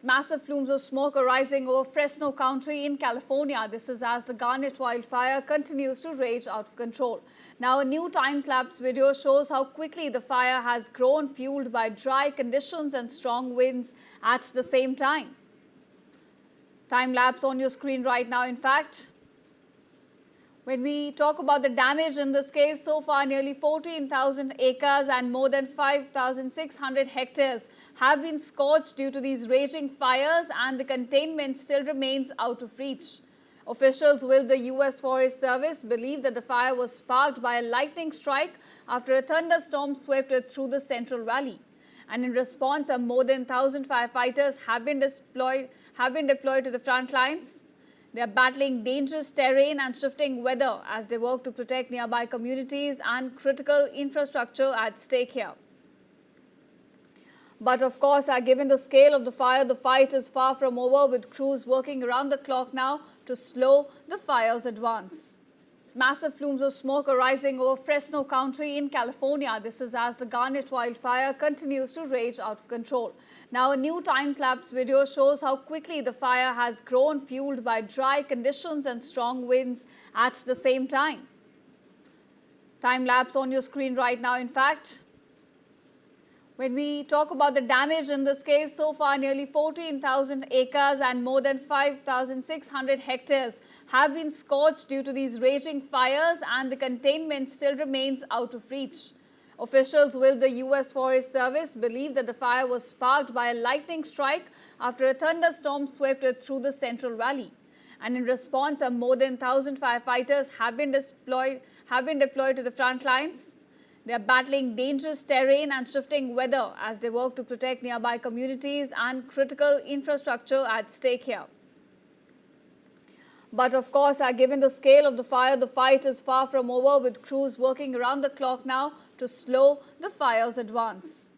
Massive plumes of smoke are rising over Fresno County in California. This is as the Garnet wildfire continues to rage out of control. Now, a new time-lapse video shows how quickly the fire has grown, fueled by dry conditions and strong winds at the same time. Time-lapse on your screen right now, in fact. When we talk about the damage in this case, so far nearly 14,000 acres and more than 5,600 hectares have been scorched due to these raging fires, and the containment still remains out of reach. Officials with the U.S. Forest Service believe that the fire was sparked by a lightning strike after a thunderstorm swept it through the Central Valley. And in response, more than 1,000 firefighters have been deployed to the front lines. They are battling dangerous terrain and shifting weather as they work to protect nearby communities and critical infrastructure at stake here. But of course, given the scale of the fire, the fight is far from over, with crews working around the clock now to slow the fire's advance. Massive plumes of smoke are rising over Fresno County in California. This is as the Garnet wildfire continues to rage out of control. Now, a new time-lapse video shows how quickly the fire has grown, fueled by dry conditions and strong winds at the same time. Time-lapse on your screen right now, in fact. When we talk about the damage in this case, so far nearly 14,000 acres and more than 5,600 hectares have been scorched due to these raging fires, and the containment still remains out of reach. Officials with the U.S. Forest Service believe that the fire was sparked by a lightning strike after a thunderstorm swept it through the Central Valley. And in response, more than 1,000 firefighters have been deployed to the front lines. They are battling dangerous terrain and shifting weather as they work to protect nearby communities and critical infrastructure at stake here. But of course, given the scale of the fire, the fight is far from over, with crews working around the clock now to slow the fire's advance.